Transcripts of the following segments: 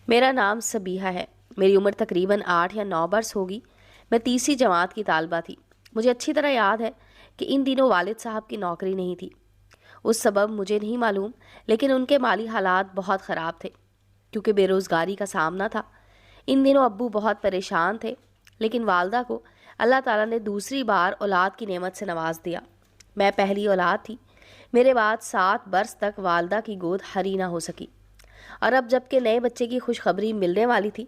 मेरा नाम सबीहा है। मेरी उम्र तकरीबन 8 या 9 बरस होगी। मैं तीसरी जमात की तालबा थी। मुझे अच्छी तरह याद है कि इन दिनों वालिद साहब की नौकरी नहीं थी। उस सबब मुझे नहीं मालूम, लेकिन उनके माली हालात बहुत ख़राब थे क्योंकि बेरोज़गारी का सामना था। इन दिनों अब्बू बहुत परेशान थे, लेकिन वालदा को अल्लाह ताला ने दूसरी बार औलाद की नेमत से नवाज दिया। मैं पहली औलाद थी। मेरे बाद 7 बरस तक वालदा की गोद हरी ना हो सकी, और अब जबकि नए बच्चे की खुशखबरी मिलने वाली थी,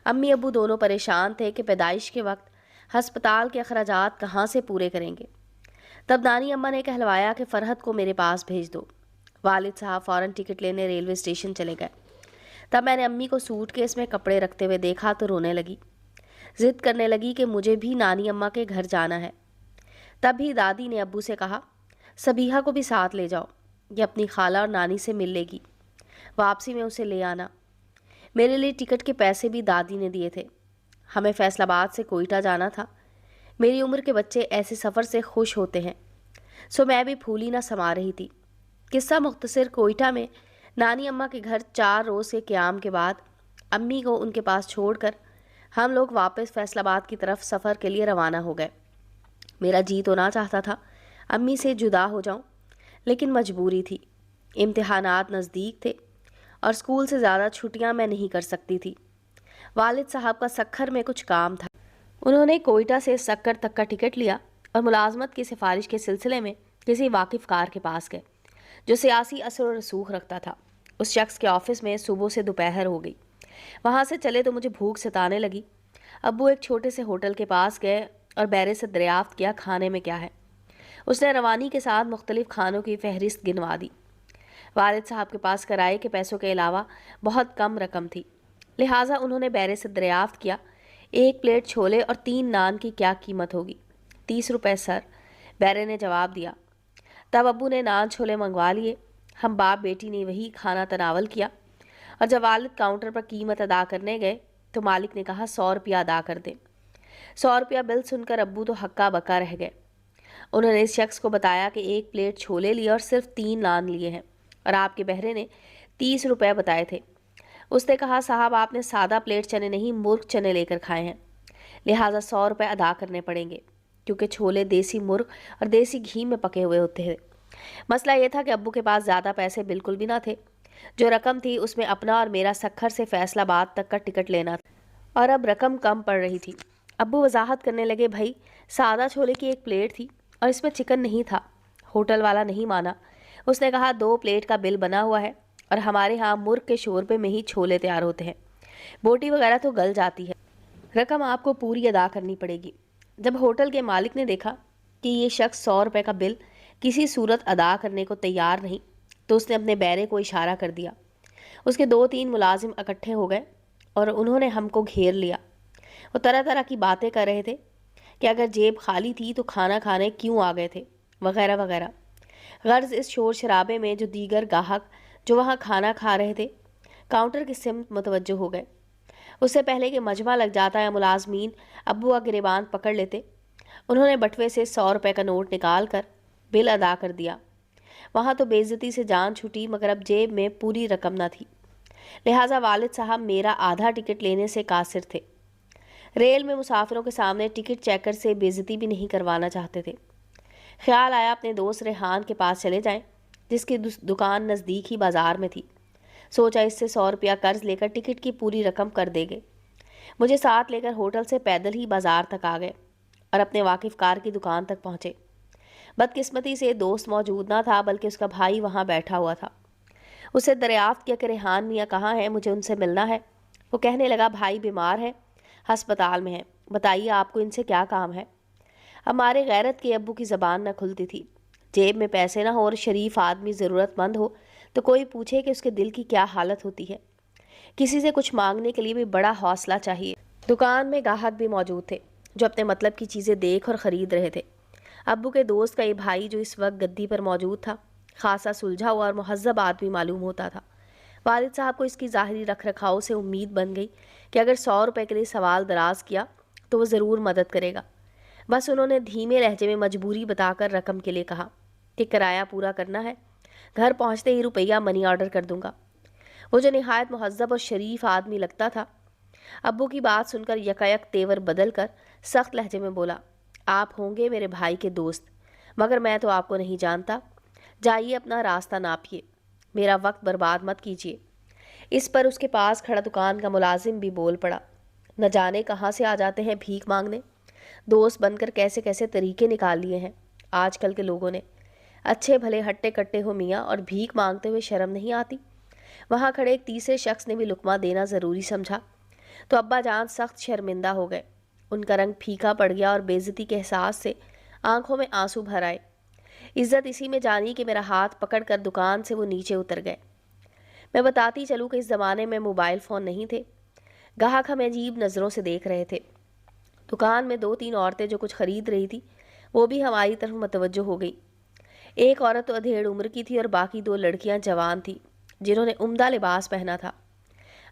अम्मी अब्बू दोनों परेशान थे कि पैदाइश के वक्त हस्पताल के अखराजात कहाँ से पूरे करेंगे। तब नानी अम्मा ने कहलवाया कि फ़रहत को मेरे पास भेज दो। वालिद साहब फ़ौरन टिकट लेने रेलवे स्टेशन चले गए। तब मैंने अम्मी को सूटकेस में कपड़े रखते हुए देखा तो रोने लगी। ज़िद करने लगी कि मुझे भी नानी अम्मा के घर जाना है। तभी दादी ने अब्बू से कहा, सबीहा को भी साथ ले जाओ, ये अपनी खाला और नानी से मिल लेगी। वापसी में उसे ले आना। मेरे लिए टिकट के पैसे भी दादी ने दिए थे। हमें फैसलाबाद से कोयटा जाना था। मेरी उम्र के बच्चे ऐसे सफ़र से खुश होते हैं, सो मैं भी फूली ना समा रही थी। किस्सा मुख्तसर, कोयटा में नानी अम्मा के घर 4 रोज़ के क़याम के बाद अम्मी को उनके पास छोड़कर हम लोग वापस फैसलाबाद की तरफ सफ़र के लिए रवाना हो गए। मेरा जी तो ना चाहता था अम्मी से जुदा हो जाऊं, लेकिन मजबूरी थी। इम्तिहानात नज़दीक थे और स्कूल से ज़्यादा छुट्टियां मैं नहीं कर सकती थी। वालिद साहब का सक्खर में कुछ काम था। उन्होंने कोयटा से सक्कर तक का टिकट लिया और मुलाजमत की सिफारिश के सिलसिले में किसी वाकिफ़कार के पास गए जो सियासी असर और रसूख रखता था। उस शख्स के ऑफिस में सुबह से दोपहर हो गई। वहाँ से चले तो मुझे भूख सताने लगी। अब्बू एक छोटे से होटल के पास गए और बैरे से दरियाफ्त किया खाने में क्या है। उसने रवानी के साथ मुख्तलिफ खानों की फहरिस्त गिनवा दी। वालिद साहब के पास किराए के पैसों के अलावा बहुत कम रकम थी, लिहाजा उन्होंने बैरे से दरियाफ्त किया, 1 प्लेट छोले और 3 नान की क्या कीमत होगी। 30 रुपये सर, बैरे ने जवाब दिया। तब अब्बू ने नान छोले मंगवा लिए। हम बाप बेटी ने वही खाना तनावल किया, और जब वालिद काउंटर पर कीमत अदा करने गए तो मालिक ने कहा 100 रुपया अदा कर दें। 100 रुपया बिल सुनकर अब्बू तो हक्का बक्का रह गए। उन्होंने इस शख्स को बताया कि 1 प्लेट छोले लिए और सिर्फ 3 नान लिए हैं, और आपके बहरे ने 30 रुपये बताए थे। उसने कहा, साहब आपने सादा प्लेट चने नहीं मुर्ग चने लेकर खाए हैं, लिहाजा 100 रुपये अदा करने पड़ेंगे, क्योंकि छोले देसी मुर्ग और देसी घी में पके हुए होते थे। मसला ये था कि अब्बू के पास ज़्यादा पैसे बिल्कुल भी ना थे। जो रकम थी उसमें अपना और मेरा सक्खर से फैसलाबाद तक का टिकट लेना था, और अब रकम कम पड़ रही थी। अब्बू वजाहत करने लगे, भाई सादा छोले की 1 प्लेट थी और इसमें चिकन नहीं था। होटल वाला नहीं माना। उसने कहा 2 प्लेट का बिल बना हुआ है, और हमारे यहाँ मुर्ग के शोरबे में ही छोले तैयार होते हैं, बोटी वगैरह तो गल जाती है। रकम आपको पूरी अदा करनी पड़ेगी। जब होटल के मालिक ने देखा कि ये शख्स 100 रुपये का बिल किसी सूरत अदा करने को तैयार नहीं, तो उसने अपने बैरे को इशारा कर दिया। उसके 2-3 मुलाजिम इकट्ठे हो गए और उन्होंने हमको घेर लिया। वो तरह तरह की बातें कर रहे थे कि अगर जेब खाली थी तो खाना खाने क्यों आ गए थे, वगैरह वगैरह। गर्ज इस शोर शराबे में जो दीगर गाहक जो वहाँ खाना खा रहे थे काउंटर की सिमत मुतवज्जो हो गए। उससे पहले कि मजमा लग जाता या मुलाजमीन अब्बू का गिरेबान पकड़ लेते, उन्होंने बटुए से 100 रुपये का नोट निकाल कर बिल अदा कर दिया। वहाँ तो बेइज्जती से जान छूटी, मगर अब जेब में पूरी रकम न थी, लिहाजा वालिद साहब मेरा आधा टिकट लेने से कासिर थे। रेल में मुसाफिरों के सामने टिकट चेकर से बेइज्जती भी नहीं करवाना चाहते थे। ख्याल आया अपने दोस्त रेहान के पास चले जाएं, जिसकी दुकान नज़दीक ही बाज़ार में थी। सोचा इससे 100 रुपया कर्ज लेकर टिकट की पूरी रकम कर देंगे। मुझे साथ लेकर होटल से पैदल ही बाज़ार तक आ गए और अपने वाकिफ़कार की दुकान तक पहुँचे। बदकिस्मती से दोस्त मौजूद ना था, बल्कि उसका भाई वहाँ बैठा हुआ था। उसे दरियाफ्त किया कि रेहान मियाँ कहाँ हैं, मुझे उनसे मिलना है। वो कहने लगा, भाई बीमार है, हस्पताल में है, बताइए आपको इनसे क्या काम है। हमारे गैरत के अब्बू की ज़बान न खुलती थी। जेब में पैसे ना हो और शरीफ आदमी ज़रूरतमंद हो तो कोई पूछे कि उसके दिल की क्या हालत होती है। किसी से कुछ मांगने के लिए भी बड़ा हौसला चाहिए। दुकान में गाहक भी मौजूद थे जो अपने मतलब की चीज़ें देख और ख़रीद रहे थे। अब्बू के दोस्त का ये भाई जो इस वक्त गद्दी पर मौजूद था, खासा सुलझा हुआ और मुहज़्ज़ब आदमी मालूम होता था। वालिद साहब को इसकी ज़ाहिरी रख रखाव से उम्मीद बन गई कि अगर 100 रुपये के लिए सवाल दराज किया तो वो ज़रूर मदद करेगा। बस उन्होंने धीमे लहजे में मजबूरी बताकर रकम के लिए कहा कि किराया पूरा करना है, घर पहुंचते ही रुपया मनी ऑर्डर कर दूंगा। वो जो निहायत मुहज़्ज़ब और शरीफ आदमी लगता था, अब्बू की बात सुनकर यकायक तेवर बदल कर सख्त लहजे में बोला, आप होंगे मेरे भाई के दोस्त, मगर मैं तो आपको नहीं जानता। जाइए अपना रास्ता नापिए, मेरा वक्त बर्बाद मत कीजिए। इस पर उसके पास खड़ा दुकान का मुलाजिम भी बोल पड़ा, न जाने कहाँ से आ जाते हैं भीख मांगने। दोस्त बनकर कैसे कैसे तरीके निकाल लिए हैं आजकल के लोगों ने। अच्छे भले हट्टे कट्टे हो मियाँ, और भीख मांगते हुए शर्म नहीं आती। वहाँ खड़े एक तीसरे शख्स ने भी लुकमा देना ज़रूरी समझा तो अब्बा जान सख्त शर्मिंदा हो गए। उनका रंग फीका पड़ गया और बेइज्जती के एहसास से आंखों में आंसू भर आए। इज्जत इसी में जानी कि मेरा हाथ पकड़कर दुकान से वो नीचे उतर गए। मैं बताती चलूँ कि इस ज़माने में मोबाइल फ़ोन नहीं थे। गाहक हमें अजीब नज़रों से देख रहे थे। दुकान में 2-3 औरतें जो कुछ ख़रीद रही थी वो भी हमारी तरफ मतवज्जो हो गई। एक औरत तो अधेड़ उम्र की थी और बाकी 2 लड़कियां जवान थीं जिन्होंने उम्दा लिबास पहना था।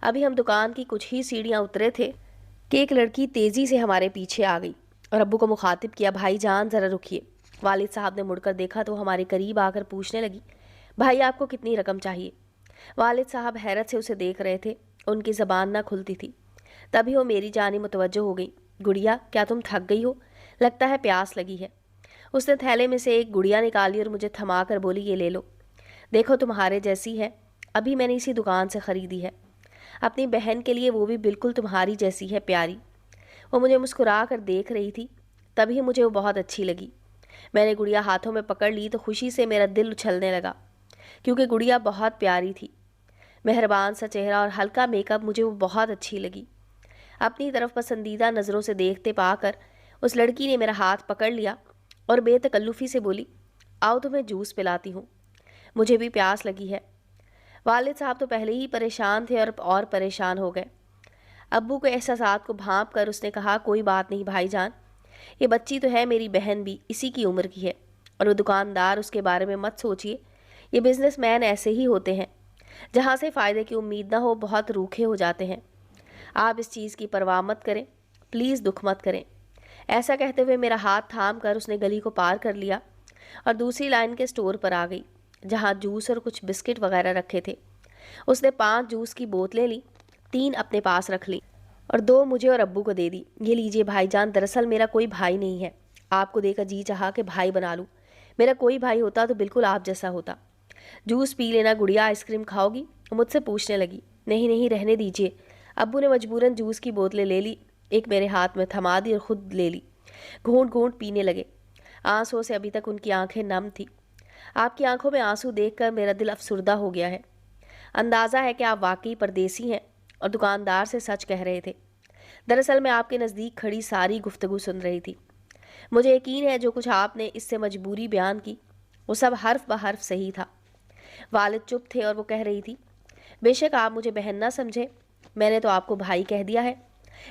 अभी हम दुकान की कुछ ही सीढ़ियां उतरे थे कि एक लड़की तेज़ी से हमारे पीछे आ गई और अब्बू को मुखातिब किया, भाई जान ज़रा रुकिए। वालिद साहब ने मुड़कर देखा तो हमारे करीब आकर पूछने लगी, भाई आपको कितनी रकम चाहिए? वालिद साहब हैरत से उसे देख रहे थे, उनकी ज़बान ना खुलती थी। तभी वो मेरी जानी मुतवज्जो हो गई। गुड़िया, क्या तुम थक गई हो? लगता है प्यास लगी है। उसने थैले में से एक गुड़िया निकाली और मुझे थमा कर बोली, ये ले लो, देखो तुम्हारे जैसी है, अभी मैंने इसी दुकान से ख़रीदी है। अपनी बहन के लिए, वो भी बिल्कुल तुम्हारी जैसी है, प्यारी। वो मुझे मुस्कुरा कर देख रही थी, तभी मुझे वो बहुत अच्छी लगी। मैंने गुड़िया हाथों में पकड़ ली तो खुशी से मेरा दिल उछलने लगा, क्योंकि गुड़िया बहुत प्यारी थी। मेहरबान सा चेहरा और हल्का मेकअप, मुझे वो बहुत अच्छी लगी। अपनी तरफ पसंदीदा नज़रों से देखते पाकर उस लड़की ने मेरा हाथ पकड़ लिया और बेतकल्लुफ़ी से बोली, आओ तुम्हें जूस पिलाती हूँ, मुझे भी प्यास लगी है। वालिद साहब तो पहले ही परेशान थे और परेशान हो गए। अब्बू के एहसासात को भांप कर उसने कहा, कोई बात नहीं भाईजान, ये बच्ची तो है मेरी बहन भी, इसी की उम्र की है। और वो दुकानदार, उसके बारे में मत सोचिए, ये बिजनेसमैन ऐसे ही होते हैं, जहाँ से फ़ायदे की उम्मीद ना हो बहुत रूखे हो जाते हैं। आप इस चीज़ की परवाह मत करें, प्लीज़ दुख मत करें। ऐसा कहते हुए मेरा हाथ थाम कर उसने गली को पार कर लिया और दूसरी लाइन के स्टोर पर आ गई, जहाँ जूस और कुछ बिस्किट वगैरह रखे थे। उसने 5 जूस की बोतलें ली, 3 अपने पास रख ली और 2 मुझे और अब्बू को दे दी। ये लीजिए भाईजान, दरअसल मेरा कोई भाई नहीं है, आपको देकर जी चाहा कि भाई बना लूँ। मेरा कोई भाई होता तो बिल्कुल आप जैसा होता। जूस पी लेना गुड़िया, आइसक्रीम खाओगी? मुझसे पूछने लगी। नहीं नहीं, रहने दीजिए। अब्बू ने मजबूरन जूस की बोतलें ले ली, एक मेरे हाथ में थमा दी और ख़ुद ले ली। घूंट घूंट पीने लगे। आंसुओं से अभी तक उनकी आंखें नम थी। आपकी आंखों में आंसू देखकर मेरा दिल अफसुर्दा हो गया है। अंदाज़ा है कि आप वाकई परदेसी हैं और दुकानदार से सच कह रहे थे। दरअसल मैं आपके नज़दीक खड़ी सारी गुफ्तगू सुन रही थी। मुझे यकीन है जो कुछ आपने इससे मजबूरी बयान की वो सब हर्फ ब हर्फ सही था। वालिद चुप थे और वो कह रही थी, बेशक आप मुझे बहन ना समझे, मैंने तो आपको भाई कह दिया है।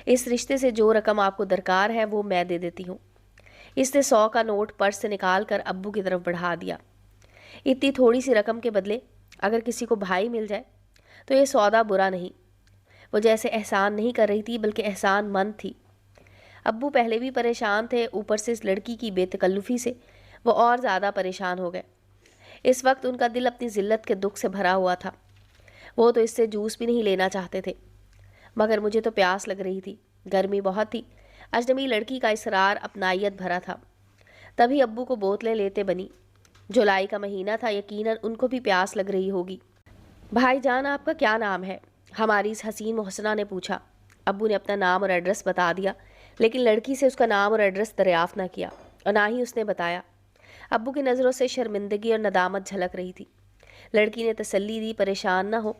इस रिश्ते से जो रकम आपको दरकार है वो मैं दे देती हूँ। इसने 100 का नोट पर्स से निकाल कर अब्बू की तरफ बढ़ा दिया। इतनी थोड़ी सी रकम के बदले अगर किसी को भाई मिल जाए तो ये सौदा बुरा नहीं। वो जैसे एहसान नहीं कर रही थी बल्कि एहसान मंद थी। अब्बू पहले भी परेशान थे, ऊपर से इस लड़की की बेतकल्लुफ़ी से वो और ज़्यादा परेशान हो गए। इस वक्त उनका दिल अपनी ज़िल्लत के दुख से भरा हुआ था। वो तो इससे जूस भी नहीं लेना चाहते थे, मगर मुझे तो प्यास लग रही थी, गर्मी बहुत थी। अजनबी लड़की का इसरार अपनाइयत भरा था। तभी अब्बू को बोतलें लेते बनी। जुलाई का महीना था, यकीनन उनको भी प्यास लग रही होगी। भाईजान, आपका क्या नाम है? हमारी इस हसीन मोहसना ने पूछा। अब्बू ने अपना नाम और एड्रेस बता दिया, लेकिन लड़की से उसका नाम और एड्रेस दरियाफ्त न किया और ना ही उसने बताया। अब्बू की नज़रों से शर्मिंदगी और नदामत झलक रही थी। लड़की ने तसल्ली दी, परेशान ना हो,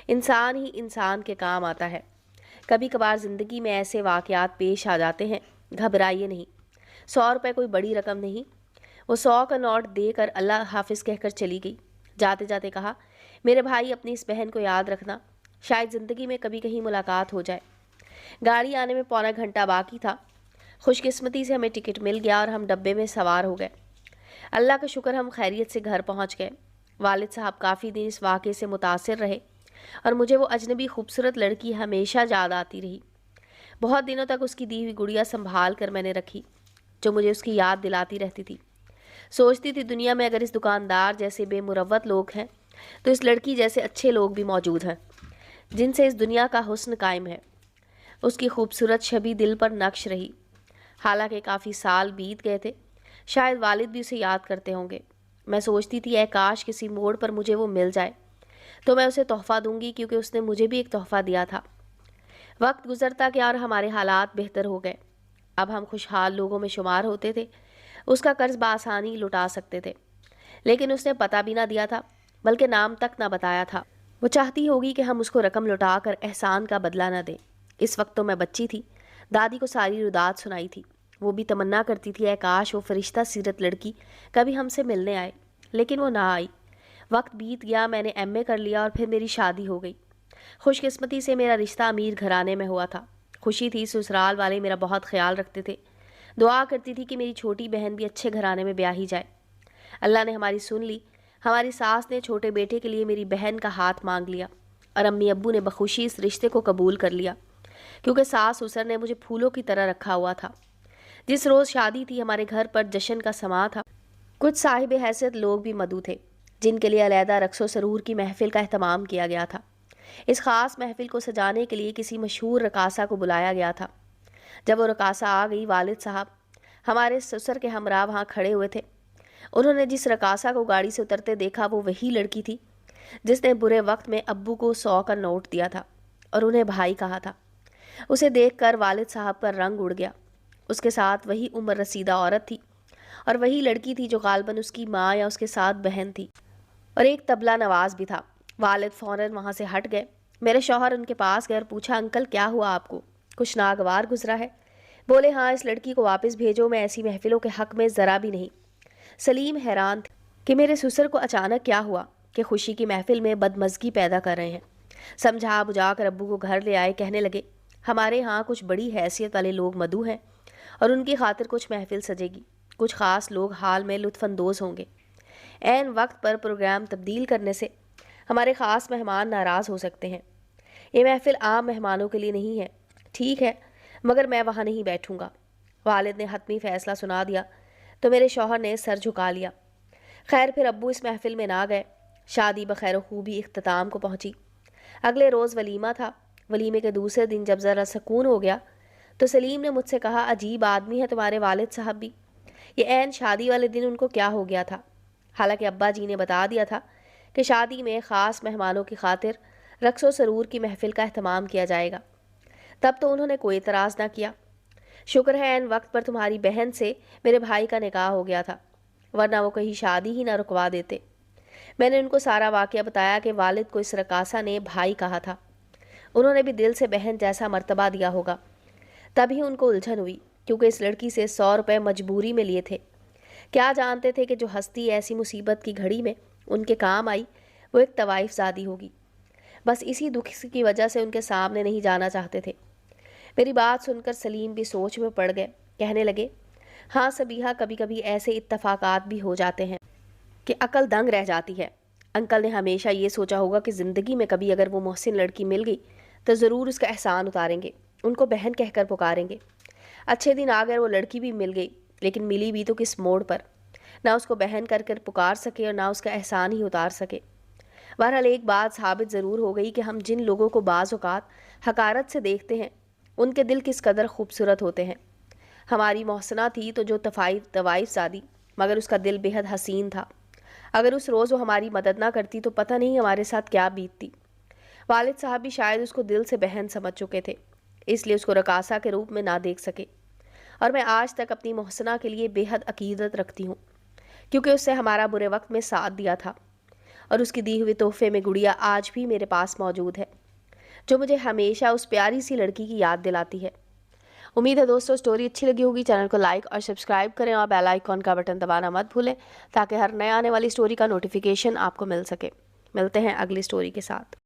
इंसान ही इंसान के काम आता है। कभी कभार ज़िंदगी में ऐसे वाक़यात पेश आ जाते हैं, घबराइए नहीं। 100 रुपये कोई बड़ी रकम नहीं। वो 100 का नोट देकर अल्लाह हाफिज़ कहकर चली गई। जाते जाते कहा, मेरे भाई अपनी इस बहन को याद रखना, शायद ज़िंदगी में कभी कहीं मुलाकात हो जाए। गाड़ी आने में पौना घंटा बाकी था। खुशकिस्मती से हमें टिकट मिल गया और हम डब्बे में सवार हो गए। अल्लाह का शुक्र हम खैरियत से घर पहुंच गए। वालिद साहब काफ़ी दिन इस वाक़े से मुतासिर रहे और मुझे वो अजनबी खूबसूरत लड़की हमेशा याद आती रही। बहुत दिनों तक उसकी दी हुई गुड़िया संभाल कर मैंने रखी, जो मुझे उसकी याद दिलाती रहती थी। सोचती थी दुनिया में अगर इस दुकानदार जैसे बेमुरव्वत लोग हैं تو इस लड़की जैसे अच्छे लोग भी मौजूद हैं जिनसे इस दुनिया का हुस्न कायम है। उसकी खूबसूरत छवि दिल पर नक्श रही। हालांकि काफ़ी साल बीत गए थे, शायद वालिद भी उसे याद करते होंगे। मैं सोचती थी ऐ काश किसी मोड़ पर मुझे वो मिल जाए तो मैं उसे तोहफ़ा दूंगी, क्योंकि उसने मुझे भी एक तोहफ़ा दिया था। वक्त गुजरता गया और हमारे हालात बेहतर हो गए। अब हम खुशहाल लोगों में शुमार होते थे, उसका कर्ज बआसानी लुटा सकते थे। लेकिन उसने पता भी ना दिया था, बल्कि नाम तक ना बताया था। वो चाहती होगी कि हम उसको रकम लौटा कर एहसान का बदला ना दें। इस वक्त तो मैं बच्ची थी, दादी को सारी रुदात सुनाई थी। वो भी तमन्ना करती थी ऐ काश वो फरिश्ता सीरत लड़की कभी हमसे मिलने आए, लेकिन वो ना आई। वक्त बीत गया, मैंने एमए कर लिया और फिर मेरी शादी हो गई। खुशकिस्मती से मेरा रिश्ता अमीर घराने में हुआ था। खुशी थी, ससुराल वाले मेरा बहुत ख्याल रखते थे। दुआ करती थी कि मेरी छोटी बहन भी अच्छे घराने में ब्याही जाए। अल्लाह ने हमारी सुन ली। हमारी सास ने छोटे बेटे के लिए मेरी बहन का हाथ मांग लिया और अम्मी अब्बू ने बखुशी इस रिश्ते को कबूल कर लिया, क्योंकि सास ससुर ने मुझे फूलों की तरह रखा हुआ था। जिस रोज़ शादी थी, हमारे घर पर जश्न का समा था। कुछ साहिब हैसियत लोग भी मदऊ थे, जिनके लिए अलहदा रक्सो सरूर की महफिल का अहतमाम किया गया था। इस ख़ास महफिल को सजाने के लिए किसी मशहूर रकासा को बुलाया गया था। जब वो रकासा आ गई, वालिद साहब हमारे ससुर के हमरा वहाँ खड़े हुए थे। उन्होंने जिस रकासा को गाड़ी से उतरते देखा, वो वही लड़की थी जिसने बुरे वक्त में अब्बू को 100 का नोट दिया था और उन्हें भाई कहा था। उसे देखकर वालिद साहब का रंग उड़ गया। उसके साथ वही उम्र रसीदा औरत थी और वही लड़की थी जो गालबन उसकी माँ या उसके साथ बहन थी, और एक तबला नवाज भी था। वालिद फ़ौरन वहाँ से हट गए। मेरे शौहर उनके पास गए और पूछा, अंकल क्या हुआ आपको, कुछ नागवार गुजरा है? बोले, हाँ, इस लड़की को वापस भेजो, मैं ऐसी महफिलों के हक़ में ज़रा भी नहीं। सलीम हैरान थे कि मेरे ससुर को अचानक क्या हुआ कि खुशी की महफिल में बदमज़गी पैदा कर रहे हैं। समझा बुझा कर अब्बू को घर ले आए। कहने लगे, हमारे यहाँ कुछ बड़ी हैसियत वाले लोग मदऊ हैं और उनकी खातिर कुछ महफिल सजेगी। कुछ ख़ास लोग हाल में लुत्फ़अंदोज़ होंगे। ऐन वक्त पर प्रोग्राम तब्दील करने से हमारे ख़ास मेहमान नाराज़ हो सकते हैं। ये महफिल आम मेहमानों के लिए नहीं है। ठीक है, मगर मैं वहाँ नहीं बैठूँगा। वालिद ने हतमी फ़ैसला सुना दिया तो मेरे शौहर ने सर झुका लिया। खैर, फिर अब्बू इस महफिल में ना गए। शादी बखैर खूबी इख्तिताम को पहुँची। अगले रोज़ वलीमा था। वलीमे के दूसरे दिन जब ज़रा सुकून हो गया तो सलीम ने मुझसे कहा, अजीब आदमी है तुम्हारे वालिद साहब भी। ये ऐन शादी वाले दिन उनको क्या हो गया था? हालांकि अब्बा जी ने बता दिया था कि शादी में ख़ास मेहमानों की खातिर रक्सो सरूर की महफिल का अहतमाम किया जाएगा। तब तो उन्होंने कोई एतराज़ ना किया। शुक्र है ऐन वक्त पर तुम्हारी बहन से मेरे भाई का निकाह हो गया था, वरना वो कहीं शादी ही ना रुकवा देते। मैंने उनको सारा वाक़या बताया कि वालिद को इस रकासा ने भाई कहा था। उन्होंने भी दिल से बहन जैसा मर्तबा दिया होगा। तभी उनको उलझन हुई, क्योंकि इस लड़की से 100 रुपये मजबूरी में लिए थे। क्या जानते थे कि जो हस्ती ऐसी मुसीबत की घड़ी में उनके काम आई, वो एक तवाइफ ज़ादी होगी। बस इसी दुख की वजह से उनके सामने नहीं जाना चाहते थे। मेरी बात सुनकर सलीम भी सोच में पड़ गए। कहने लगे, हाँ सबीहा, कभी कभी ऐसे इत्तफाकात भी हो जाते हैं कि अकल दंग रह जाती है। अंकल ने हमेशा ये सोचा होगा कि ज़िंदगी में कभी अगर वो मोहसिन लड़की मिल गई तो ज़रूर उसका एहसान उतारेंगे, उनको बहन कहकर पुकारेंगे। अच्छे दिन आ गए, वो लड़की भी मिल गई, लेकिन मिली भी तो किस मोड़ पर। ना उसको बहन कर कर पुकार सके और ना उसका एहसान ही उतार सके। बहरहाल एक बात साबित ज़रूर हो गई कि हम जिन लोगों को बाज़ औक़ात हकारत से देखते हैं, उनके दिल किस कदर खूबसूरत होते हैं। हमारी मोहसना थी तो जो तवाइफ ज़ादी, मगर उसका दिल बेहद हसीन था। अगर उस रोज़ वो हमारी मदद ना करती तो पता नहीं हमारे साथ क्या बीतती। वालिद साहब भी शायद उसको दिल से बहन समझ चुके थे, इसलिए उसको रकासा के रूप में ना देख सके। और मैं आज तक अपनी मोहसना के लिए बेहद अकीदत रखती हूँ, क्योंकि उससे हमारा बुरे वक्त में साथ दिया था, और उसकी दी हुई तोहफे में गुड़िया आज भी मेरे पास मौजूद है, जो मुझे हमेशा उस प्यारी सी लड़की की याद दिलाती है। उम्मीद है दोस्तों स्टोरी अच्छी लगी होगी। चैनल को लाइक और सब्सक्राइब करें और बेल आइकॉन का बटन दबाना मत भूलें, ताकि हर नए आने वाली स्टोरी का नोटिफिकेशन आपको मिल सके। मिलते हैं अगली स्टोरी के साथ।